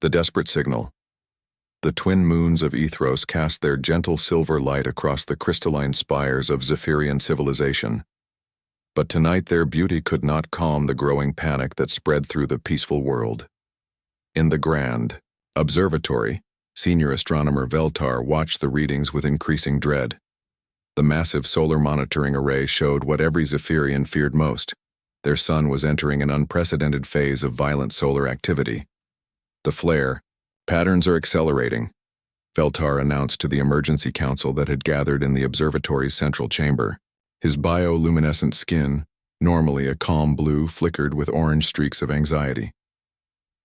The desperate signal. The twin moons of Ethros cast their gentle silver light across the crystalline spires of Zephyrian civilization. But tonight their beauty could not calm the growing panic that spread through the peaceful world. In the grand observatory, senior astronomer Veltar watched the readings with increasing dread. The massive solar monitoring array showed what every Zephyrian feared most. Their sun was entering an unprecedented phase of violent solar activity. The flare patterns are accelerating, Veltar announced to the emergency council that had gathered in the observatory's central chamber. His bioluminescent skin, normally a calm blue, flickered with orange streaks of anxiety.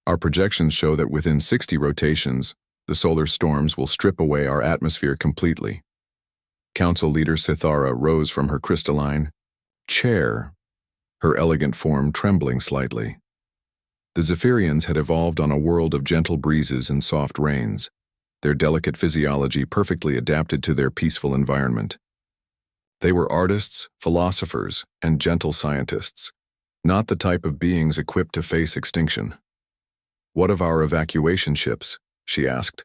Our projections show that within 60 rotations, the solar storms will strip away our atmosphere completely. Council leader Sithara rose from her crystalline chair, her elegant form trembling slightly. The Zephyrians had evolved on a world of gentle breezes and soft rains, their delicate physiology perfectly adapted to their peaceful environment. They were artists, philosophers, and gentle scientists, not the type of beings equipped to face extinction. "What of our evacuation ships?" she asked,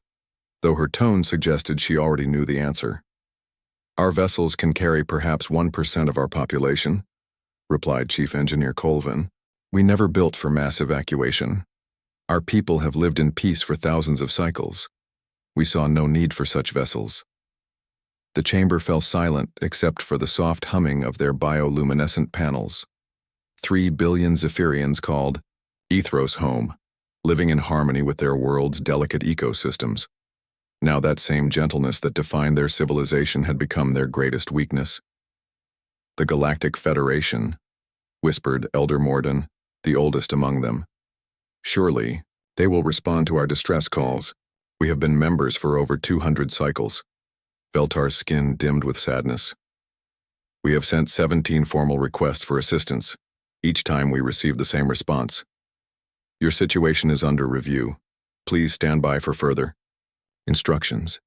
though her tone suggested she already knew the answer. "Our vessels can carry perhaps 1% of our population," replied Chief Engineer Colvin. "We never built for mass evacuation. Our people have lived in peace for thousands of cycles. We saw no need for such vessels." The chamber fell silent except for the soft humming of their bioluminescent panels. 3 billion Zephyrians called Ethros home, living in harmony with their world's delicate ecosystems. Now that same gentleness that defined their civilization had become their greatest weakness. "The Galactic Federation," whispered Elder Morden, the oldest among them. "Surely, they will respond to our distress calls. We have been members for over 200 cycles." Veltar's skin dimmed with sadness. "We have sent 17 formal requests for assistance. Each time we receive the same response. Your situation is under review. Please stand by for further instructions."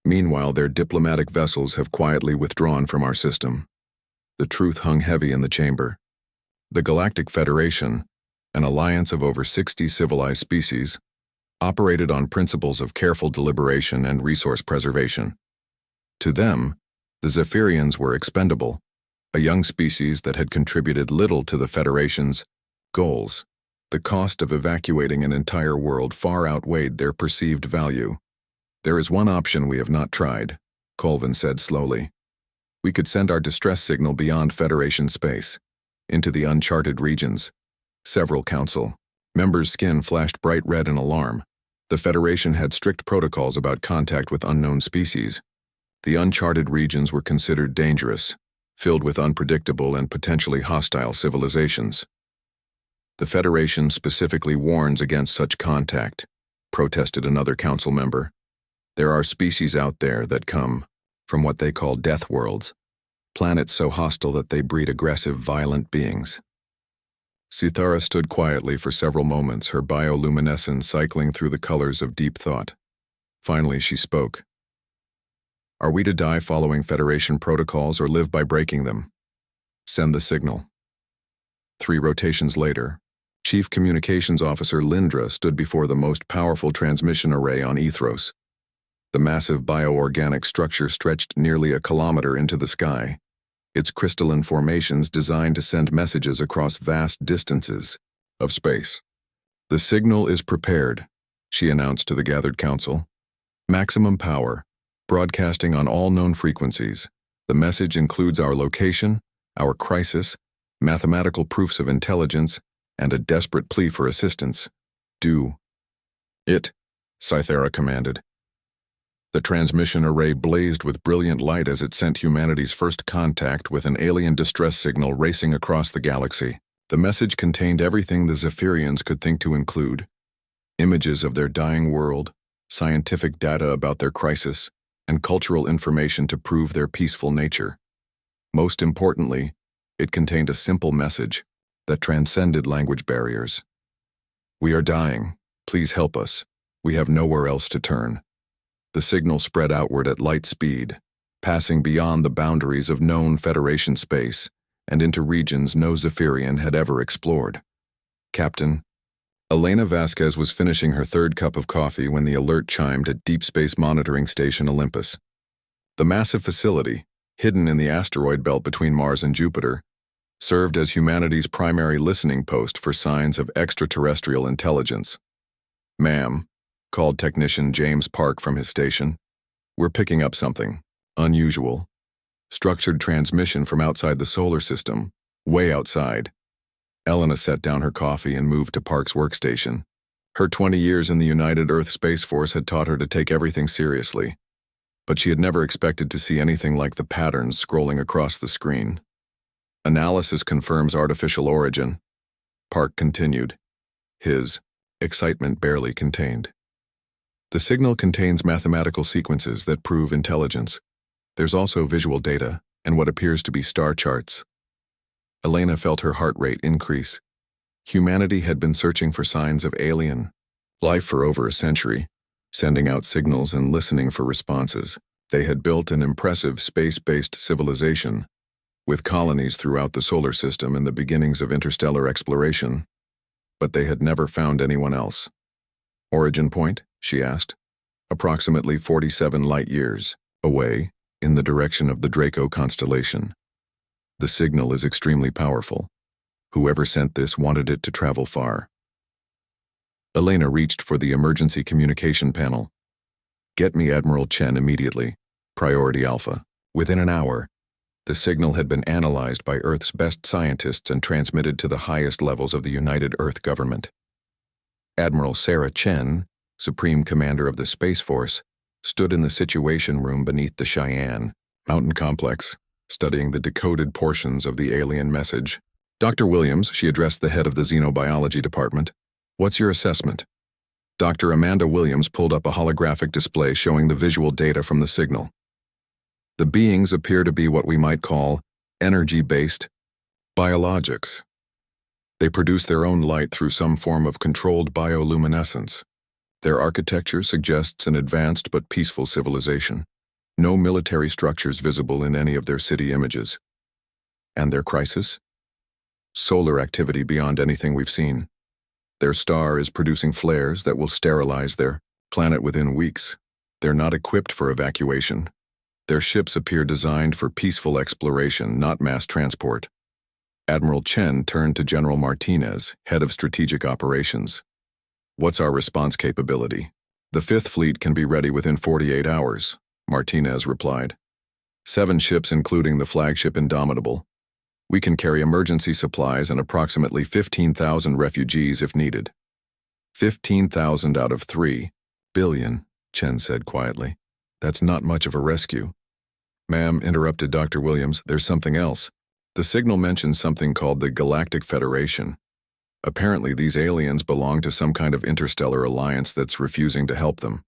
Meanwhile, their diplomatic vessels have quietly withdrawn from our system. The truth hung heavy in the chamber. The Galactic Federation, an alliance of over 60 civilized species, operated on principles of careful deliberation and resource preservation. To them, the Zephyrians were expendable, a young species that had contributed little to the Federation's goals. The cost of evacuating an entire world far outweighed their perceived value. "There is one option we have not tried," Colvin said slowly. "We could send our distress signal beyond Federation space, into the uncharted regions." Several council members' skin flashed bright red in alarm. The Federation had strict protocols about contact with unknown species. The uncharted regions were considered dangerous, filled with unpredictable and potentially hostile civilizations. "The Federation specifically warns against such contact," protested another council member. "There are species out there that come from what they call Deathworlds, planets so hostile that they breed aggressive, violent beings." Sithara stood quietly for several moments, her bioluminescence cycling through the colors of deep thought. Finally, she spoke. "Are we to die following Federation protocols or live by breaking them? Send the signal." 3 rotations later, Chief Communications Officer Lindra stood before the most powerful transmission array on Ethros. The massive bioorganic structure stretched nearly a kilometer into the sky, its crystalline formations designed to send messages across vast distances of space. "The signal is prepared," she announced to the gathered council. "Maximum power, broadcasting on all known frequencies. The message includes our location, our crisis, mathematical proofs of intelligence, and a desperate plea for assistance. Do it," Sithara commanded. The transmission array blazed with brilliant light as it sent humanity's first contact with an alien distress signal racing across the galaxy. The message contained everything the Zephyrians could think to include: images of their dying world, scientific data about their crisis, and cultural information to prove their peaceful nature. Most importantly, it contained a simple message that transcended language barriers. "We are dying. Please help us. We have nowhere else to turn." The signal spread outward at light speed, passing beyond the boundaries of known Federation space and into regions no Zephyrian had ever explored. "Captain, Elena Vasquez was finishing her third cup of coffee when the alert chimed at Deep Space Monitoring Station Olympus. The massive facility, hidden in the asteroid belt between Mars and Jupiter, served as humanity's primary listening post for signs of extraterrestrial intelligence. "Ma'am," called technician James Park from his station, "we're picking up something unusual. Structured transmission from outside the solar system, way outside." Elena set down her coffee and moved to Park's workstation. Her 20 years in the United Earth Space Force had taught her to take everything seriously, but she had never expected to see anything like the patterns scrolling across the screen. "Analysis confirms artificial origin," Park continued, his excitement barely contained. "The signal contains mathematical sequences that prove intelligence. There's also visual data and what appears to be star charts." Elena felt her heart rate increase. Humanity had been searching for signs of alien life for over a century, sending out signals and listening for responses. They had built an impressive space-based civilization, with colonies throughout the solar system and the beginnings of interstellar exploration, but they had never found anyone else. "Origin point?" she asked. "Approximately 47 light-years away, in the direction of the Draco constellation. The signal is extremely powerful. Whoever sent this wanted it to travel far." Elena reached for the emergency communication panel. "Get me Admiral Chen immediately. Priority Alpha." Within an hour, the signal had been analyzed by Earth's best scientists and transmitted to the highest levels of the United Earth government. Admiral Sarah Chen, Supreme Commander of the Space Force, stood in the Situation Room beneath the Cheyenne Mountain Complex, studying the decoded portions of the alien message. "Dr. Williams," she addressed the head of the Xenobiology Department, "what's your assessment?" Dr. Amanda Williams pulled up a holographic display showing the visual data from the signal. "The beings appear to be what we might call energy-based biologics. They produce their own light through some form of controlled bioluminescence. Their architecture suggests an advanced but peaceful civilization. No military structures visible in any of their city images. And their crisis? Solar activity beyond anything we've seen. Their star is producing flares that will sterilize their planet within weeks. They're not equipped for evacuation. Their ships appear designed for peaceful exploration, not mass transport." Admiral Chen turned to General Martinez, head of strategic operations. "What's our response capability?" "The Fifth Fleet can be ready within 48 hours, Martinez replied. 7 ships including the flagship Indomitable. We can carry emergency supplies and approximately 15,000 refugees if needed." 15,000 out of 3 billion, Chen said quietly. "That's not much of a rescue." "Ma'am," interrupted Dr. Williams, "there's something else. The signal mentions something called the Galactic Federation. Apparently these aliens belong to some kind of interstellar alliance that's refusing to help them."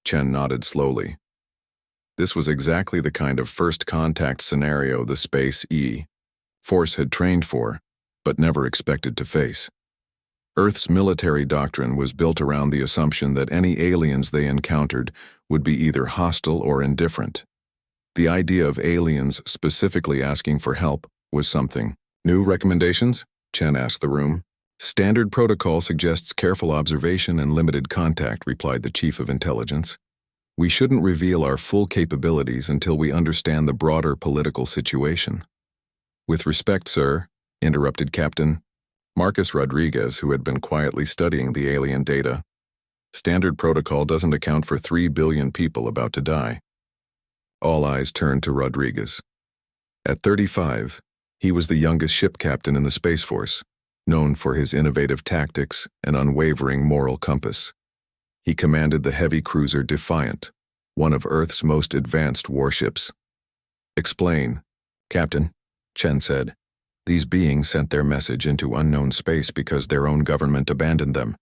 Chen nodded slowly. This was exactly the kind of first contact scenario the Space Force had trained for, but never expected to face. Earth's military doctrine was built around the assumption that any aliens they encountered would be either hostile or indifferent. The idea of aliens specifically asking for help was something. "New recommendations?" Chen asked the room. "Standard protocol suggests careful observation and limited contact," replied the Chief of Intelligence. "We shouldn't reveal our full capabilities until we understand the broader political situation." "With respect, sir," interrupted Captain Marcus Rodriguez, who had been quietly studying the alien data, "standard protocol doesn't account for 3 billion people about to die." All eyes turned to Rodriguez. At 35, he was the youngest ship captain in the Space Force, known for his innovative tactics and unwavering moral compass. He commanded the heavy cruiser Defiant, one of Earth's most advanced warships. "Explain, Captain," Chen said. "These beings sent their message into unknown space because their own government abandoned them.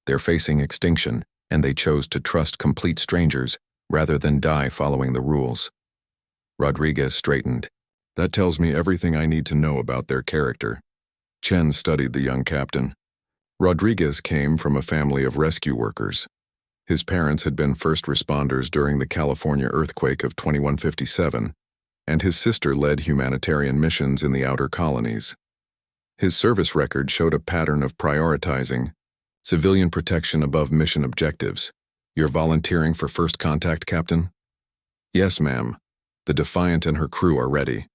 They're facing extinction, and they chose to trust complete strangers rather than die following the rules." Rodriguez straightened. "That tells me everything I need to know about their character." Chen studied the young captain. Rodriguez came from a family of rescue workers. His parents had been first responders during the California earthquake of 2157, and his sister led humanitarian missions in the outer colonies. His service record showed a pattern of prioritizing Civilian protection above mission objectives. You're volunteering for first contact, Captain? Yes, ma'am. The Defiant and her crew are ready.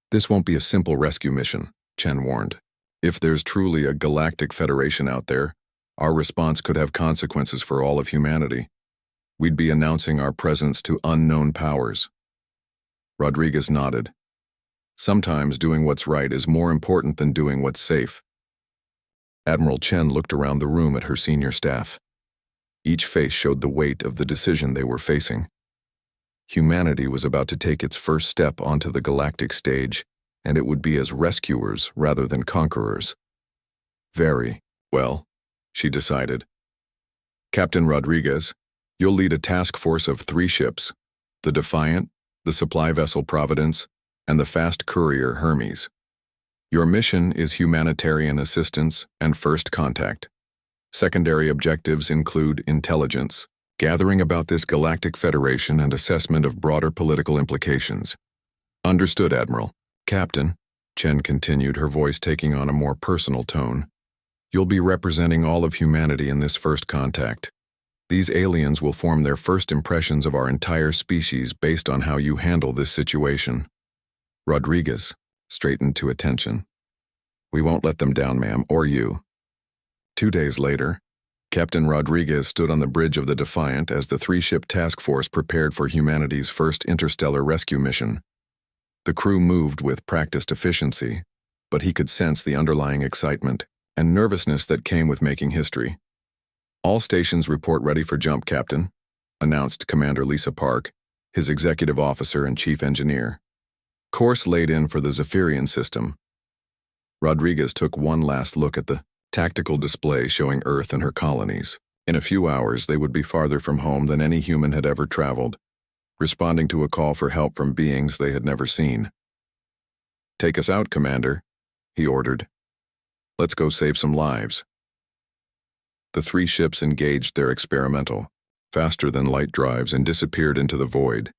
This won't be a simple rescue mission, Chen warned. If there's truly a Galactic Federation out there, our response could have consequences for all of humanity. We'd be announcing our presence to unknown powers. Rodriguez nodded. Sometimes doing what's right is more important than doing what's safe. Admiral Chen looked around the room at her senior staff. Each face showed the weight of the decision they were facing. Humanity was about to take its first step onto the galactic stage, and it would be as rescuers rather than conquerors. Very well, she decided. Captain Rodriguez, you'll lead a task force of 3 ships, the Defiant, the supply vessel Providence, and the fast courier Hermes. Your mission is humanitarian assistance and first contact. Secondary objectives include intelligence, gathering about this Galactic Federation and assessment of broader political implications. Understood, Admiral. Captain, Chen continued, her voice taking on a more personal tone. You'll be representing all of humanity in this first contact. These aliens will form their first impressions of our entire species based on how you handle this situation. Rodriguez straightened to attention. We won't let them down, ma'am, or you. 2 days later, Captain Rodriguez stood on the bridge of the Defiant as the 3-ship task force prepared for humanity's first interstellar rescue mission. The crew moved with practiced efficiency, but he could sense the underlying excitement and nervousness that came with making history. All stations report ready for jump, Captain, announced Commander Lisa Park, his executive officer and chief engineer. Course laid in for the Zephyrian system. Rodriguez took one last look at the tactical display showing Earth and her colonies. In a few hours, they would be farther from home than any human had ever traveled, responding to a call for help from beings they had never seen. Take us out, Commander, he ordered. Let's go save some lives. The 3 ships engaged their experimental, faster-than-light drives and disappeared into the void,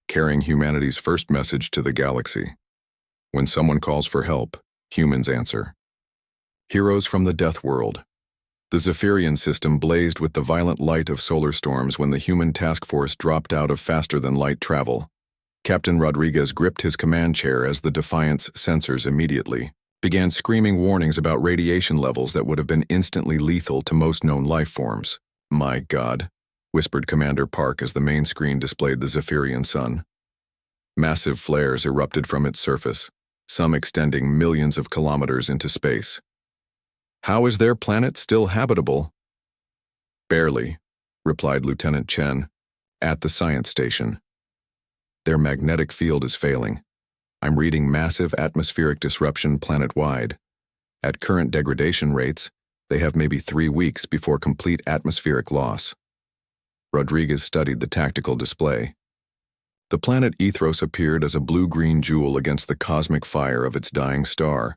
carrying humanity's first message to the galaxy. When someone calls for help, humans answer. Heroes from the Deathworld. The Zephyrian system blazed with the violent light of solar storms when the human task force dropped out of faster-than-light travel. Captain Rodriguez gripped his command chair as the Defiant's sensors immediately began screaming warnings about radiation levels that would have been instantly lethal to most known life forms. My God, whispered Commander Park as the main screen displayed the Zephyrian sun. Massive flares erupted from its surface, some extending millions of kilometers into space. How is their planet still habitable? Barely, replied Lieutenant Chen, at the science station. Their magnetic field is failing. I'm reading massive atmospheric disruption planet-wide. At current degradation rates, they have maybe 3 weeks before complete atmospheric loss. Rodriguez studied the tactical display. The planet Ethros appeared as a blue-green jewel against the cosmic fire of its dying star.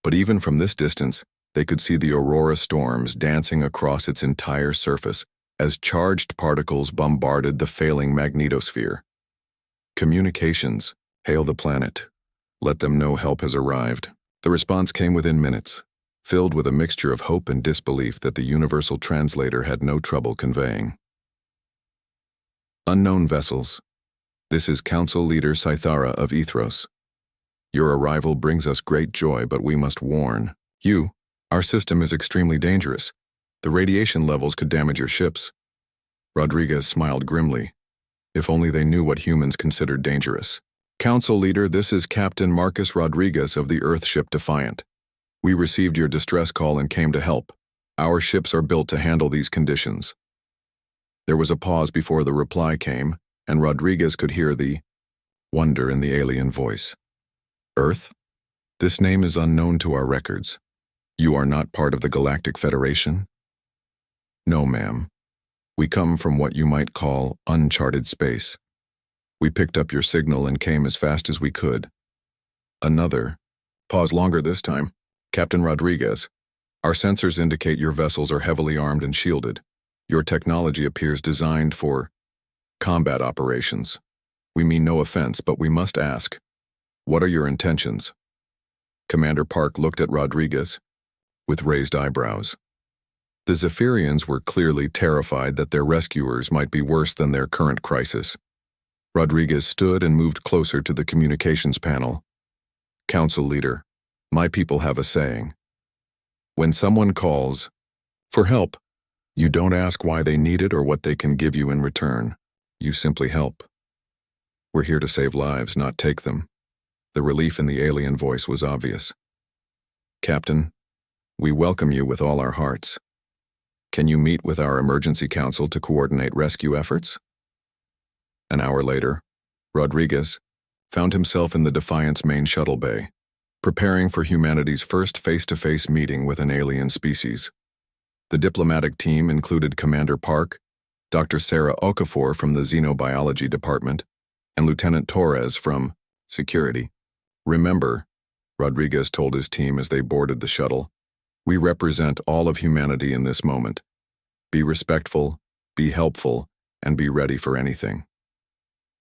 But even from this distance, they could see the aurora storms dancing across its entire surface as charged particles bombarded the failing magnetosphere. Communications. Hail the planet. Let them know help has arrived. The response came within minutes, filled with a mixture of hope and disbelief that the universal translator had no trouble conveying. Unknown vessels. This is Council Leader Cythara of Ethros. Your arrival brings us great joy, but we must warn you. Our system is extremely dangerous. The radiation levels could damage your ships. Rodriguez smiled grimly. If only they knew what humans considered dangerous. Council Leader, this is Captain Marcus Rodriguez of the Earthship Defiant. We received your distress call and came to help. Our ships are built to handle these conditions. There was a pause before the reply came, and Rodriguez could hear the wonder in the alien voice. Earth? This name is unknown to our records. You are not part of the Galactic Federation? No, ma'am. We come from what you might call uncharted space. We picked up your signal and came as fast as we could. Another. Pause longer this time. Captain Rodriguez, our sensors indicate your vessels are heavily armed and shielded. Your technology appears designed for combat operations. We mean no offense, but we must ask, what are your intentions? Commander Park looked at Rodriguez with raised eyebrows. The Zephyrians were clearly terrified that their rescuers might be worse than their current crisis. Rodriguez stood and moved closer to the communications panel. Council leader, my people have a saying. When someone calls for help, you don't ask why they need it or what they can give you in return. You simply help. We're here to save lives, not take them. The relief in the alien voice was obvious. Captain, we welcome you with all our hearts. Can you meet with our emergency council to coordinate rescue efforts? An hour later, Rodriguez found himself in the Defiant's main shuttle bay, preparing for humanity's first face-to-face meeting with an alien species. The diplomatic team included Commander Park, Dr. Sarah Okafor from the Xenobiology Department, and Lieutenant Torres from Security. Remember, Rodriguez told his team as they boarded the shuttle, we represent all of humanity in this moment. Be respectful, be helpful, and be ready for anything.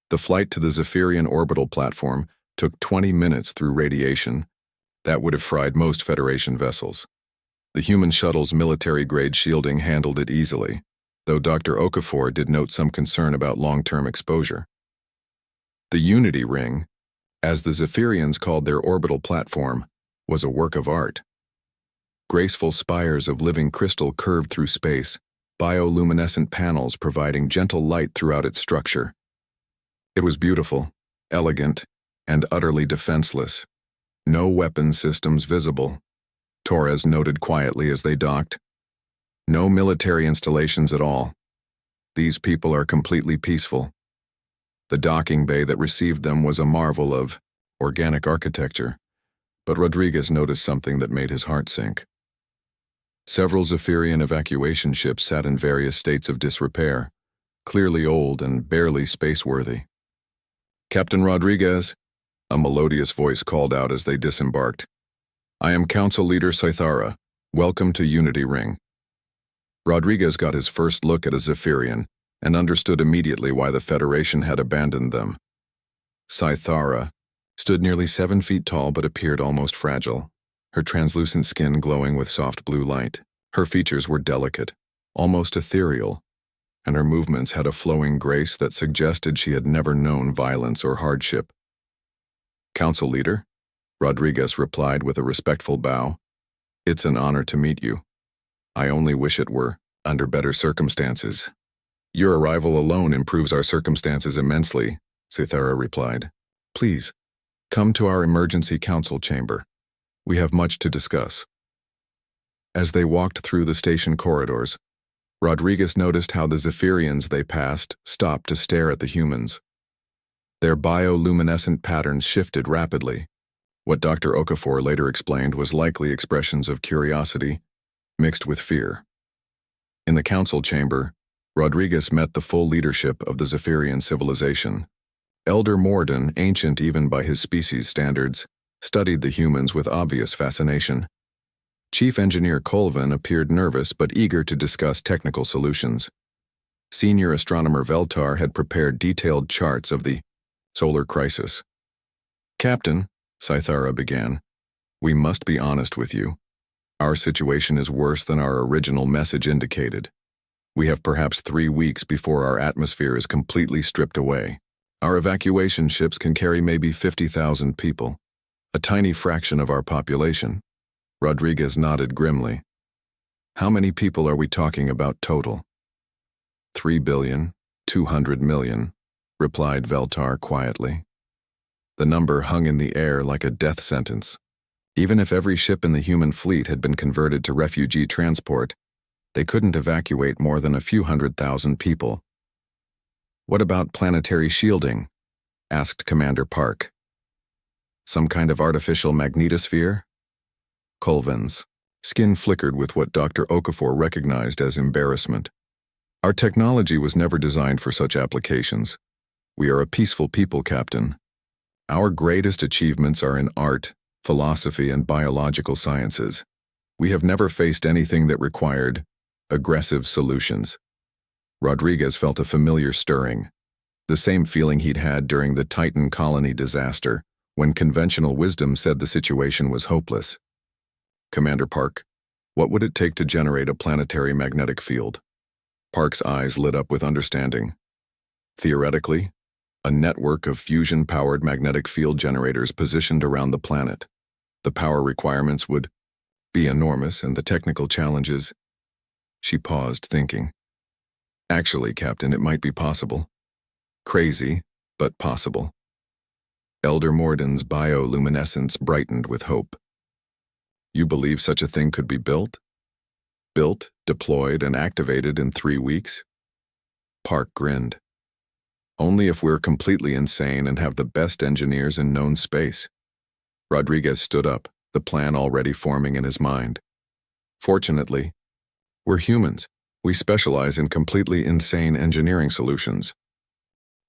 The flight to the Zephyrian orbital platform took 20 minutes through radiation. That would have fried most Federation vessels. The human shuttle's military-grade shielding handled it easily, though Dr. Okafor did note some concern about long-term exposure. The Unity Ring, as the Zephyrians called their orbital platform, was a work of art. Graceful spires of living crystal curved through space, bioluminescent panels providing gentle light throughout its structure. It was beautiful, elegant, and utterly defenseless. No weapon systems visible, Torres noted quietly as they docked. No military installations at all. These people are completely peaceful. The docking bay that received them was a marvel of organic architecture, but Rodriguez noticed something that made his heart sink. Several Zephyrian evacuation ships sat in various states of disrepair, clearly old and barely spaceworthy. Captain Rodriguez, a melodious voice called out as they disembarked. I am Council Leader Cythara. Welcome to Unity Ring. Rodriguez got his first look at a Zephyrian and understood immediately why the Federation had abandoned them. Cythara stood nearly 7 feet tall but appeared almost fragile, her translucent skin glowing with soft blue light. Her features were delicate, almost ethereal, and her movements had a flowing grace that suggested she had never known violence or hardship. Council Leader, Rodriguez replied with a respectful bow. It's an honor to meet you. I only wish it were under better circumstances. Your arrival alone improves our circumstances immensely, Cythara replied. Please, come to our emergency council chamber. We have much to discuss. As they walked through the station corridors, Rodriguez noticed how the Zephyrians they passed stopped to stare at the humans. Their bioluminescent patterns shifted rapidly. What Dr. Okafor later explained was likely expressions of curiosity, mixed with fear. In the council chamber, Rodriguez met the full leadership of the Zephyrian civilization. Elder Morden, ancient even by his species' standards, studied the humans with obvious fascination. Chief Engineer Colvin appeared nervous but eager to discuss technical solutions. Senior Astronomer Veltar had prepared detailed charts of the solar crisis. Captain, Cythara began, we must be honest with you. Our situation is worse than our original message indicated. We have perhaps 3 weeks before our atmosphere is completely stripped away. Our evacuation ships can carry maybe 50,000 people, a tiny fraction of our population. Rodriguez nodded grimly. How many people are we talking about total? 3,200,000,000, replied Veltar quietly. The number hung in the air like a death sentence. Even if every ship in the human fleet had been converted to refugee transport, they couldn't evacuate more than a few 100,000 people. What about planetary shielding? Asked Commander Park. Some kind of artificial magnetosphere? Colvin's skin flickered with what Dr. Okafor recognized as embarrassment. Our technology was never designed for such applications. We are a peaceful people, Captain. Our greatest achievements are in art, philosophy, and biological sciences. We have never faced anything that required aggressive solutions. Rodriguez felt a familiar stirring, the same feeling he'd had during the Titan colony disaster, when conventional wisdom said the situation was hopeless. Commander Park, What would it take to generate a planetary magnetic field? Park's eyes lit up with understanding. Theoretically, a network of fusion-powered magnetic field generators positioned around the planet. The power requirements would be enormous, and the technical challenges. She paused, thinking. Actually, Captain, it might be possible. Crazy, but possible. Elder Morden's bioluminescence brightened with hope. You believe such a thing could be built? Built, deployed, and activated in 3 weeks? Park grinned. Only if we're completely insane and have the best engineers in known space. Rodriguez stood up, the plan already forming in his mind. Fortunately, we're humans. We specialize in completely insane engineering solutions.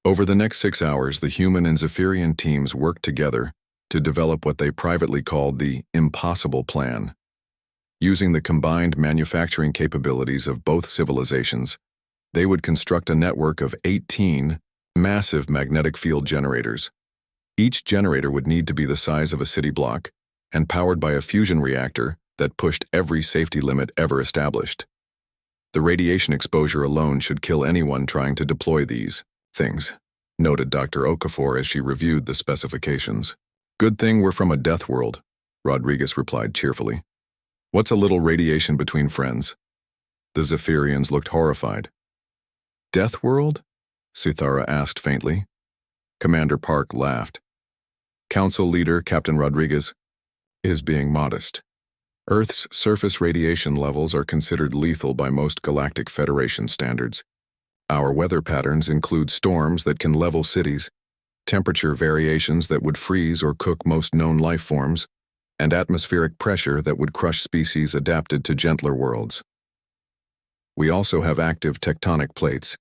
Over the next 6 hours, the human and Zephyrian teams worked together to develop what they privately called the impossible plan. Using the combined manufacturing capabilities of both civilizations, they would construct a network of 18 massive magnetic field generators. Each generator would need to be the size of a city block and powered by a fusion reactor that pushed every safety limit ever established. The radiation exposure alone should kill anyone trying to deploy these things, noted Dr. Okafor as she reviewed the specifications. Good thing we're from a death world, Rodriguez replied cheerfully. What's a little radiation between friends? The Zephyrians looked horrified. Death world? Sithara asked faintly. Commander Park laughed. Council leader Captain Rodriguez is being modest. Earth's surface radiation levels are considered lethal by most Galactic Federation standards. Our weather patterns include storms that can level cities, temperature variations that would freeze or cook most known life forms, and atmospheric pressure that would crush species adapted to gentler worlds. We also have active tectonic plates,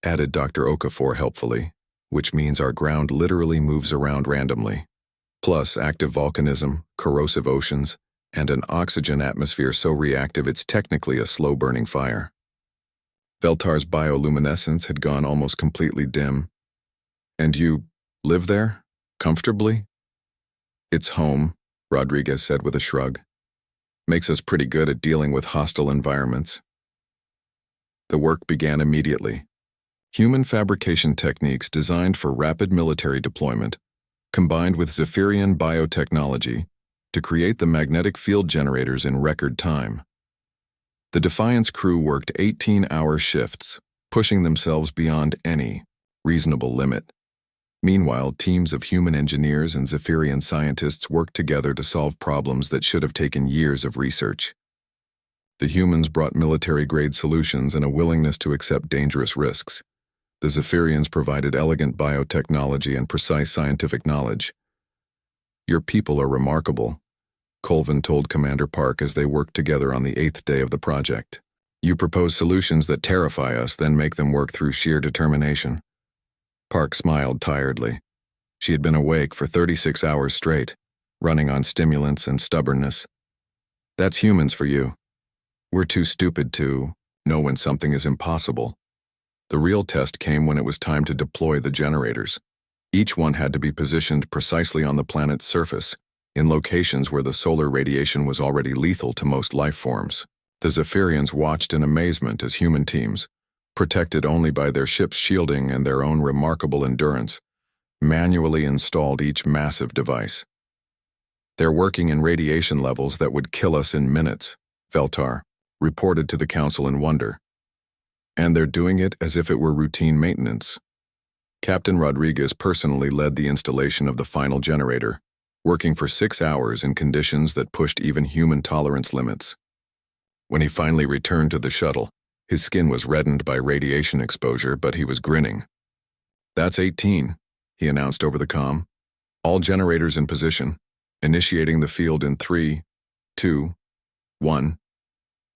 added Dr. Okafor helpfully, which means our ground literally moves around randomly. Plus active volcanism, corrosive oceans, and an oxygen atmosphere so reactive it's technically a slow-burning fire. Veltar's bioluminescence had gone almost completely dim. And you live there? Comfortably? It's home, Rodriguez said with a shrug. Makes us pretty good at dealing with hostile environments. The work began immediately. Human fabrication techniques designed for rapid military deployment, combined with Zephyrian biotechnology, to create the magnetic field generators in record time. The Defiance crew worked 18-hour shifts, pushing themselves beyond any reasonable limit. Meanwhile, teams of human engineers and Zephyrian scientists worked together to solve problems that should have taken years of research. The humans brought military-grade solutions and a willingness to accept dangerous risks. The Zephyrians provided elegant biotechnology and precise scientific knowledge. Your people are remarkable, Colvin told Commander Park as they worked together on the 8th day of the project. You propose solutions that terrify us, then make them work through sheer determination. Park smiled tiredly. She had been awake for 36 hours straight, running on stimulants and stubbornness. That's humans for you. We're too stupid to know when something is impossible. The real test came when it was time to deploy the generators. Each one had to be positioned precisely on the planet's surface, in locations where the solar radiation was already lethal to most life forms. The Zephyrians watched in amazement as human teams, protected only by their ship's shielding and their own remarkable endurance, manually installed each massive device. They're working in radiation levels that would kill us in minutes, Veltar reported to the Council in wonder. And they're doing it as if it were routine maintenance. Captain Rodriguez personally led the installation of the final generator, working for 6 hours in conditions that pushed even human tolerance limits. When he finally returned to the shuttle, his skin was reddened by radiation exposure, but he was grinning. That's 18, he announced over the comm. All generators in position, initiating the field in 3, 2, 1.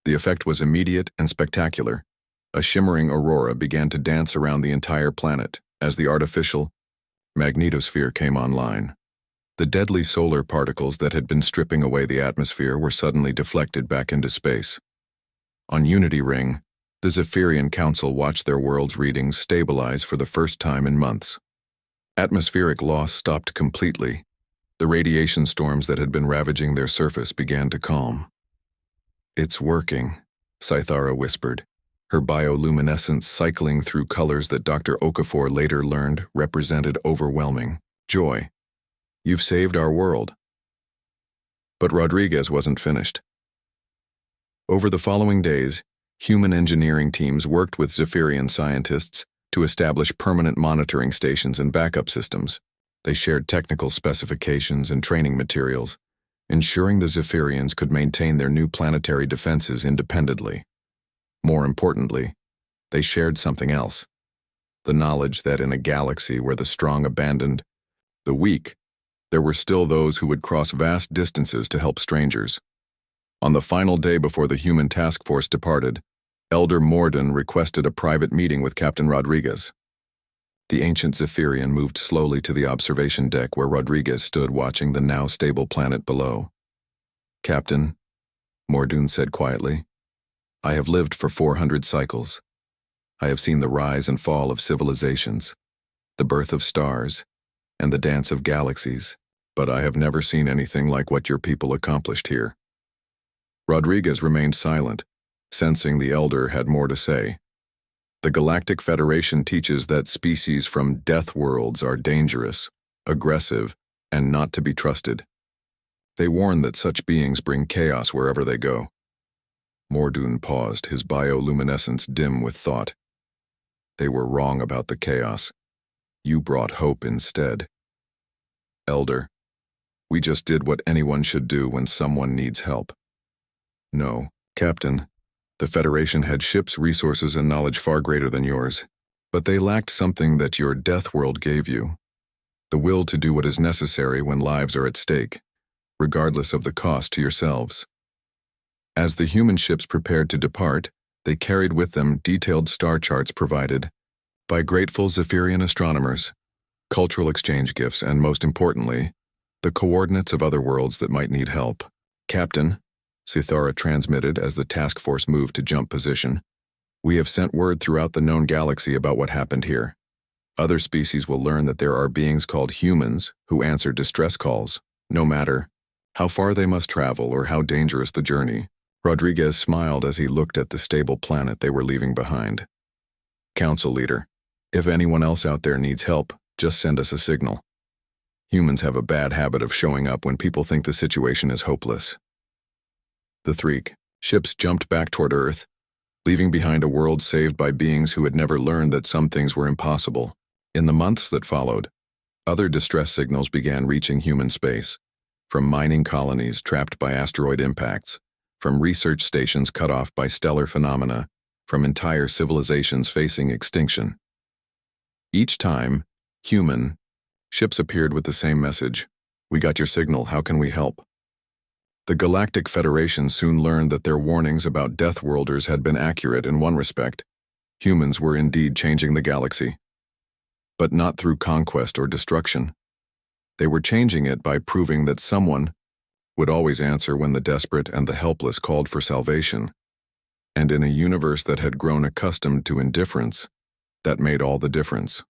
The effect was immediate and spectacular. A shimmering aurora began to dance around the entire planet as the artificial magnetosphere came online. The deadly solar particles that had been stripping away the atmosphere were suddenly deflected back into space. On Unity Ring, the Zephyrian Council watched their world's readings stabilize for the first time in months. Atmospheric loss stopped completely. The radiation storms that had been ravaging their surface began to calm. It's working, Cythara whispered, her bioluminescence cycling through colors that Dr. Okafor later learned represented overwhelming joy. You've saved our world. But Rodriguez wasn't finished. Over the following days, human engineering teams worked with Zephyrian scientists to establish permanent monitoring stations and backup systems. They shared technical specifications and training materials, ensuring the Zephyrians could maintain their new planetary defenses independently. More importantly, they shared something else: the knowledge that in a galaxy where the strong abandoned the weak, there were still those who would cross vast distances to help strangers. On the final day before the human task force departed, Elder Morden requested a private meeting with Captain Rodriguez. The ancient Zephyrian moved slowly to the observation deck where Rodriguez stood watching the now stable planet below. "Captain," Morden said quietly, "I have lived for 400 cycles. I have seen the rise and fall of civilizations, the birth of stars, and the dance of galaxies, but I have never seen anything like what your people accomplished here." Rodriguez remained silent, sensing the elder had more to say. The Galactic Federation teaches that species from Deathworlds are dangerous, aggressive, and not to be trusted. They warn that such beings bring chaos wherever they go. Morden paused, his bioluminescence dim with thought. They were wrong about the chaos. You brought hope instead. Elder, we just did what anyone should do when someone needs help. No, Captain. The Federation had ships, resources, and knowledge far greater than yours, but they lacked something that your Deathworld gave you: the will to do what is necessary when lives are at stake, regardless of the cost to yourselves. As the human ships prepared to depart, they carried with them detailed star charts provided by grateful Zephyrian astronomers, cultural exchange gifts, and most importantly, the coordinates of other worlds that might need help. "Captain," Cythara transmitted as the task force moved to jump position, "we have sent word throughout the known galaxy about what happened here. Other species will learn that there are beings called humans who answer distress calls, no matter how far they must travel or how dangerous the journey." Rodriguez smiled as he looked at the stable planet they were leaving behind. "Council leader, if anyone else out there needs help, just send us a signal. Humans have a bad habit of showing up when people think the situation is hopeless." The three ships jumped back toward Earth, leaving behind a world saved by beings who had never learned that some things were impossible. In the months that followed, other distress signals began reaching human space, from mining colonies trapped by asteroid impacts, from research stations cut off by stellar phenomena, from entire civilizations facing extinction. Each time, human ships appeared with the same message: "We got your signal, how can we help?" The Galactic Federation soon learned that their warnings about Deathworlders had been accurate in one respect. Humans were indeed changing the galaxy. But not through conquest or destruction. They were changing it by proving that someone would always answer when the desperate and the helpless called for salvation. And in a universe that had grown accustomed to indifference, that made all the difference.